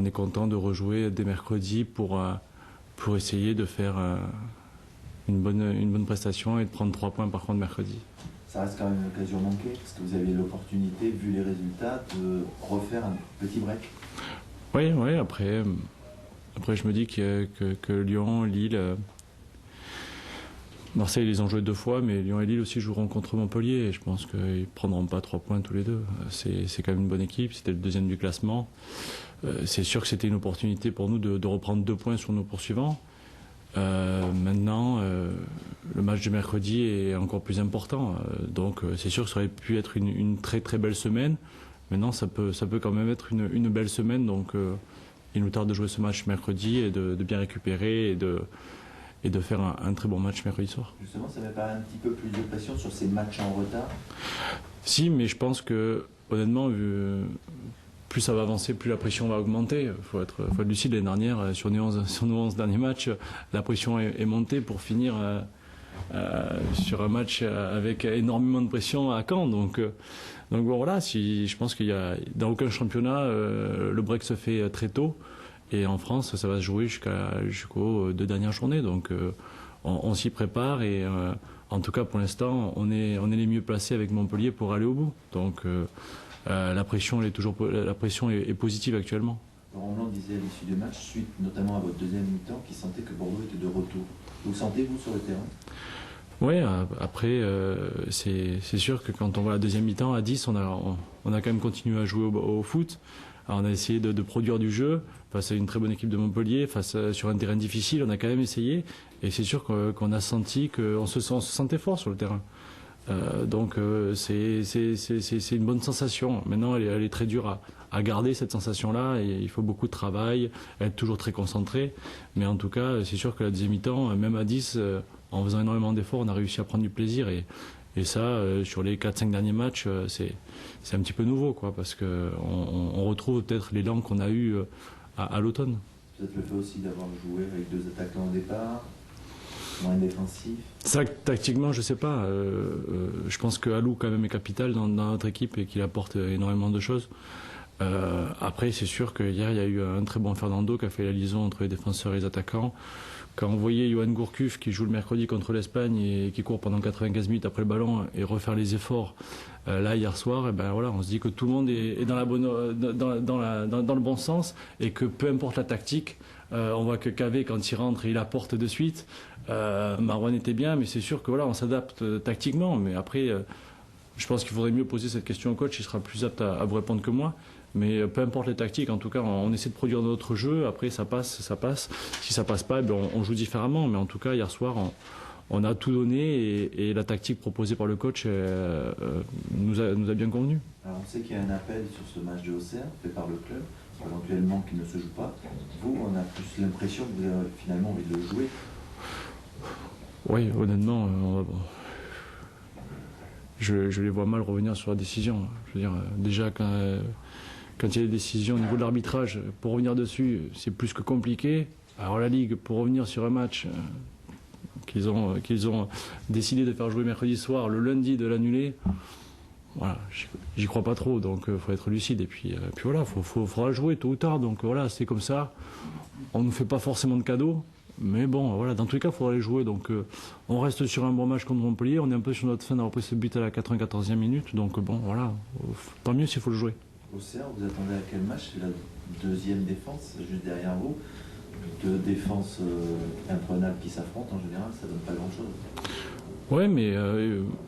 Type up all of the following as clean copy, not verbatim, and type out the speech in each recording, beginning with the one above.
on est content de rejouer dès mercredi pour essayer de faire une bonne prestation et de prendre 3 points par contre mercredi. Ça reste quand même une occasion manquée, parce que vous aviez l'opportunité, vu les résultats, de refaire un petit break. Oui, après je me dis que Lyon, Lille, Marseille, ils ont joué 2 fois, mais Lyon et Lille aussi joueront contre Montpellier. Et je pense qu'ils ne prendront pas 3 points tous les deux. C'est quand même une bonne équipe, c'était le 2e du classement. C'est sûr que c'était une opportunité pour nous de reprendre 2 points sur nos poursuivants. Maintenant, le match de mercredi est encore plus important. Donc c'est sûr que ça aurait pu être une très très belle semaine. Maintenant, ça peut quand même être une belle semaine. Donc il nous tarde de jouer ce match mercredi et de bien récupérer et de faire un très bon match mercredi soir. Justement, ça met pas un petit peu plus de pression sur ces matchs en retard? Si, mais je pense que honnêtement, plus ça va avancer, plus la pression va augmenter. Il faut être lucide. L'année dernière, sur nos 11 derniers matchs, la pression est montée pour finir sur un match avec énormément de pression à Caen. Donc bon, voilà, je pense qu'il y a dans aucun championnat le break se fait très tôt. Et en France, ça va se jouer jusqu'aux 2 dernières journées. Donc on s'y prépare et en tout cas pour l'instant, on est les mieux placés avec Montpellier pour aller au bout. Donc la pression est positive actuellement. Laurent Blanc disait à l'issue du match, suite notamment à votre 2e mi-temps, qu'il sentait que Bordeaux était de retour. Vous le sentez-vous sur le terrain? Oui, après, c'est sûr que quand on voit la 2e mi-temps, à 10, on a quand même continué à jouer au foot. Alors on a essayé de produire du jeu face à une très bonne équipe de Montpellier, sur un terrain difficile, on a quand même essayé. Et c'est sûr qu'on a senti qu'on se sentait fort sur le terrain. Donc c'est une bonne sensation. Maintenant, elle est très dure à garder cette sensation-là. Et il faut beaucoup de travail, être toujours très concentré. Mais en tout cas, c'est sûr que la 2e mi-temps, même à 10, en faisant énormément d'efforts, on a réussi à prendre du plaisir. Et ça, sur les 4-5 derniers matchs, c'est un petit peu nouveau, quoi, parce qu'on retrouve peut-être l'élan qu'on a eu à l'automne. Peut-être le fait aussi d'avoir joué avec 2 attaquants au départ, moins défensif. Ça, tactiquement, je sais pas. Je pense que Alou quand même est capital dans notre équipe et qu'il apporte énormément de choses. Après, c'est sûr qu'hier, il y a eu un très bon Fernando qui a fait la liaison entre les défenseurs et les attaquants. Quand on voyait Johan Gourcuff qui joue le mercredi contre l'Espagne et qui court pendant 95 minutes après le ballon et refaire les efforts là hier soir, et ben voilà, on se dit que tout le monde est dans le bon sens et que peu importe la tactique, on voit que Kavé quand il rentre il apporte de suite. Marouane était bien, mais c'est sûr que voilà, on s'adapte tactiquement. Mais après, je pense qu'il faudrait mieux poser cette question au coach, il sera plus apte à vous répondre que moi. Mais peu importe les tactiques, en tout cas, on essaie de produire notre jeu. Après, ça passe. Si ça passe pas, on joue différemment. Mais en tout cas, hier soir, on a tout donné et la tactique proposée par le coach nous a bien convenu. Alors, on sait qu'il y a un appel sur ce match de Auxerre fait par le club, éventuellement qu'il ne se joue pas. Vous, on a plus l'impression que vous avez finalement envie de le jouer. Oui, honnêtement, je les vois mal revenir sur la décision. Je veux dire, déjà quand il y a des décisions au niveau de l'arbitrage, pour revenir dessus, c'est plus que compliqué. Alors la Ligue, pour revenir sur un match qu'ils ont décidé de faire jouer mercredi soir, le lundi de l'annuler, voilà, j'y crois pas trop, donc il faut être lucide. Et puis voilà, faudra jouer tôt ou tard, donc voilà, c'est comme ça. On ne nous fait pas forcément de cadeaux, mais bon, voilà, dans tous les cas, il faudra les jouer. Donc on reste sur un bon match contre Montpellier, on est un peu sur notre fin d'avoir pris ce but à la 94e minute, donc bon, voilà, tant mieux s'il faut le jouer. Auxerre, vous attendez à quel match? C'est la 2e défense, juste derrière vous. 2 défenses imprenables qui s'affrontent, en général, ça donne pas grand-chose. Ouais, mais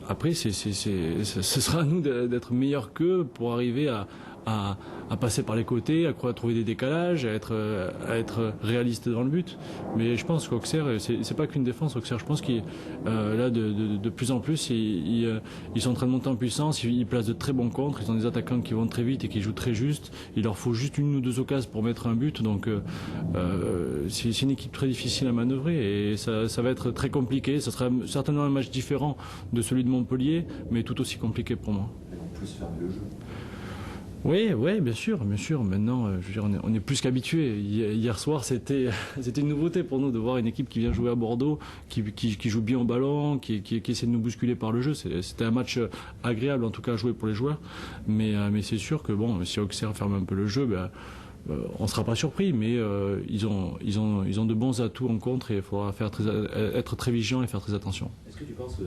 après, ce sera à nous d'être meilleurs qu'eux pour arriver à passer par les côtés, à trouver des décalages, à être réaliste dans le but. Mais je pense qu'Auxerre, c'est pas qu'une défense. Auxerre, je pense qu'ils là de plus en plus, ils sont en train de monter en puissance. Ils placent de très bons contres. Ils ont des attaquants qui vont très vite et qui jouent très juste. Il leur faut juste 1 ou 2 occasions pour mettre un but. Donc c'est une équipe très difficile à manœuvrer et ça va être très compliqué. Ça sera certainement un match différent de celui de Montpellier, mais tout aussi compliqué pour moi. Ils vont plus fermer le jeu. Oui, bien sûr. Maintenant, je veux dire, on est plus qu'habitués. Hier soir, c'était une nouveauté pour nous de voir une équipe qui vient jouer à Bordeaux, qui joue bien au ballon, qui essaie de nous bousculer par le jeu. C'était un match agréable, en tout cas, à jouer pour les joueurs. Mais c'est sûr que bon, si Auxerre ferme un peu le jeu, on ne sera pas surpris, mais ils ont de bons atouts en contre et il faudra être très vigilant et faire très attention. Est-ce que tu penses que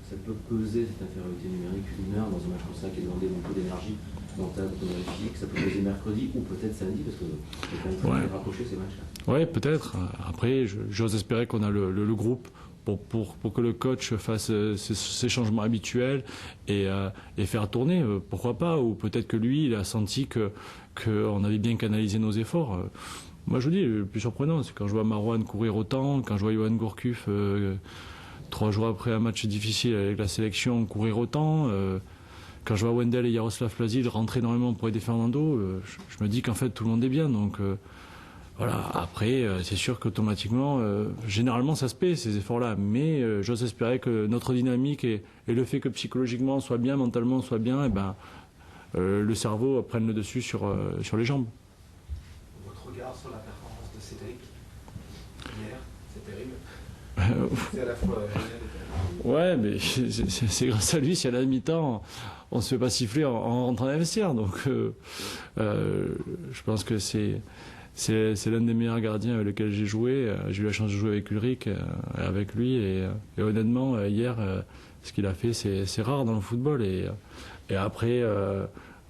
ça peut peser cette infériorité numérique une heure dans un match comme ça qui est demandé beaucoup d'énergie mentale, beaucoup d'énergie physique, ça peut peser mercredi ou peut-être samedi parce que c'est quand même très rapproché ces matchs-là. Ouais, peut-être. Après, j'ose espérer qu'on a le groupe pour que le coach fasse ces changements habituels et faire tourner, pourquoi pas, ou peut-être que lui, il a senti qu'on avait bien canalisé nos efforts. Moi, je vous dis, le plus surprenant, c'est quand je vois Marouane courir autant, quand je vois Yoann Gourcuff, 3 jours après un match difficile avec la sélection, courir autant, quand je vois Wendell et Yaroslav Plazil rentrer énormément pour aider Fernando, je me dis qu'en fait, tout le monde est bien, donc... Voilà, après, c'est sûr qu'automatiquement, généralement, ça se paie, ces efforts-là. Mais j'ose espérer que notre dynamique et le fait que psychologiquement on soit bien, mentalement on soit bien, le cerveau prenne le dessus sur les jambes. Votre regard sur la performance de Cédric hier, c'est terrible. C'est à la fois... Ouais, mais c'est grâce à lui si à la mi-temps, on ne se fait pas siffler en rentrant dans les vestiaires. Donc, je pense que c'est l'un des meilleurs gardiens avec lequel j'ai joué. J'ai eu la chance de jouer avec Ulrich, avec lui. Et honnêtement, hier, ce qu'il a fait, c'est rare dans le football. Et après,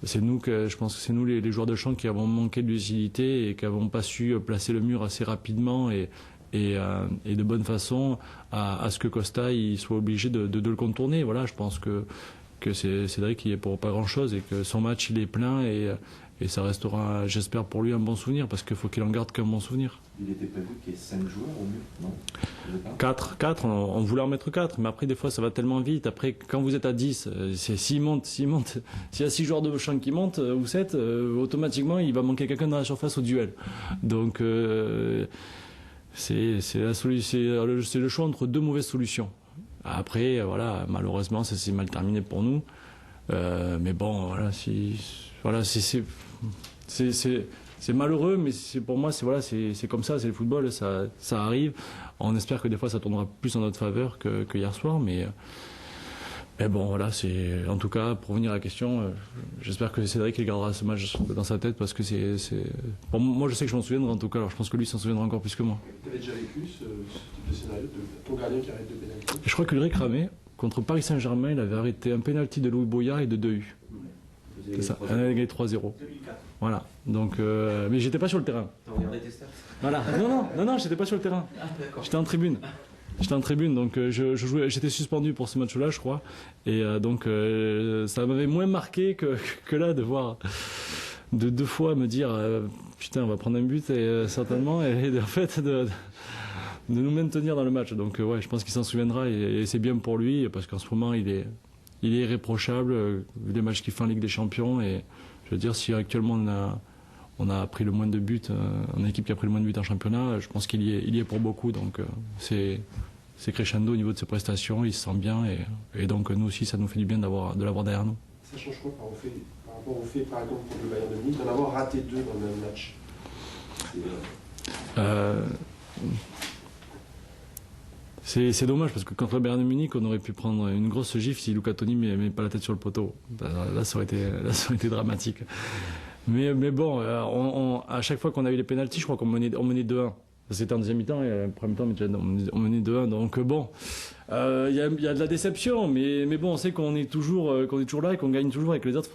je pense que c'est nous, les joueurs de champ, qui avons manqué de lucidité et qui n'avons pas su placer le mur assez rapidement et de bonne façon à ce que Costa il soit obligé de le contourner. Voilà, je pense que c'est Cédric qui est pour pas grand-chose et que son match, il est plein et ça restera, j'espère pour lui, un bon souvenir, parce qu'il faut qu'il en garde qu'un bon souvenir. Il était prévu qu'il y ait 5 joueurs au mieux, non? 4, on voulait en mettre 4, mais après des fois ça va tellement vite. Après, quand vous êtes à 10, s'il y a 6 joueurs de champ qui montent, ou 7, automatiquement il va manquer quelqu'un dans la surface au duel. Donc c'est le choix entre 2 mauvaises solutions. Après, voilà, malheureusement ça s'est mal terminé pour nous. Mais bon, voilà, c'est malheureux, mais pour moi, c'est comme ça, c'est le football, ça arrive. On espère que des fois, ça tournera plus en notre faveur que hier soir, mais bon, voilà, en tout cas, pour revenir à la question, j'espère que Cédric il gardera ce match dans sa tête, parce que bon, moi, je sais que je m'en souviendrai en tout cas, alors je pense que lui s'en souviendra encore plus que moi. Tu avais déjà vécu ce type de scénario de ton gardien qui arrête de pénalty? Je crois que Ulrich Ramé, contre Paris Saint-Germain, il avait arrêté un pénalty de Louis Boyard et de 2U. C'est ça, on avait gagné 3-0. 2004. Voilà, donc, mais j'étais pas sur le terrain. T'as regardé tes stats? Voilà, non, j'étais pas sur le terrain. J'étais en tribune. Donc j'étais suspendu pour ce match-là, je crois. Et donc ça m'avait moins marqué que là de voir deux fois me dire putain, on va prendre un but et certainement, et en fait de nous maintenir dans le match. Donc ouais, je pense qu'il s'en souviendra et c'est bien pour lui, parce qu'en ce moment il est irréprochable vu les matchs qu'il fait en Ligue des Champions. Et je veux dire, si actuellement on a pris le moins de buts, une équipe qui a pris le moins de buts en championnat, je pense qu'il y est pour beaucoup. Donc c'est crescendo au niveau de ses prestations, il se sent bien et donc nous aussi ça nous fait du bien de l'avoir derrière nous. Ça change quoi par rapport au fait, par exemple, contre le Bayern de Munich, d'en avoir raté 2 dans le même match? C'est dommage, parce que contre le Bayern de Munich, on aurait pu prendre une grosse gifle si Luca Toni ne met pas la tête sur le poteau. Là, ça aurait été dramatique. Mais bon, à chaque fois qu'on a eu les pénaltys, je crois qu'on menait 2-1. C'était en deuxième mi-temps, et en premier temps, on menait 2-1. Donc bon, il y a de la déception, mais bon, on sait qu'on est toujours là et qu'on gagne toujours, et que les autres,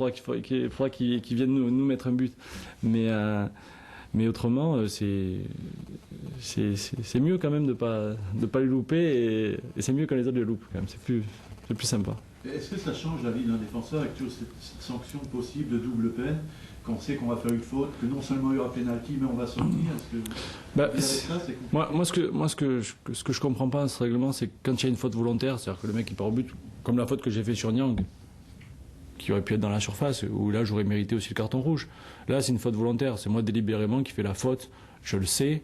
il faudra qu'ils viennent nous mettre un but. Mais autrement, c'est mieux quand même de pas les louper, et c'est mieux quand les autres les loupent quand même. C'est plus sympa. Est-ce que ça change la vie d'un défenseur avec toujours cette sanction possible de double peine, quand on sait qu'on va faire une faute, que non seulement il y aura pénalty, mais on va sortir? Moi, ce que je comprends pas dans ce règlement, c'est que quand il y a une faute volontaire, c'est-à-dire que le mec il part au but, comme la faute que j'ai fait sur Niang, qui aurait pu être dans la surface, où là j'aurais mérité aussi le carton rouge. Là, c'est une faute volontaire, c'est moi délibérément qui fais la faute, je le sais.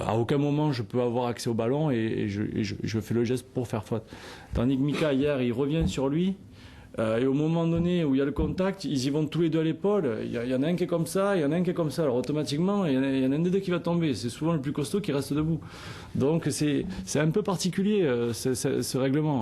À aucun moment je peux avoir accès au ballon et je fais le geste pour faire faute. Tandis que Mika, hier, il revient sur lui, et au moment donné où il y a le contact, ils y vont tous les deux à l'épaule. Il y en a un qui est comme ça, il y en a un qui est comme ça. Alors automatiquement, il y en a un des deux qui va tomber. C'est souvent le plus costaud qui reste debout. Donc c'est un peu particulier ce règlement.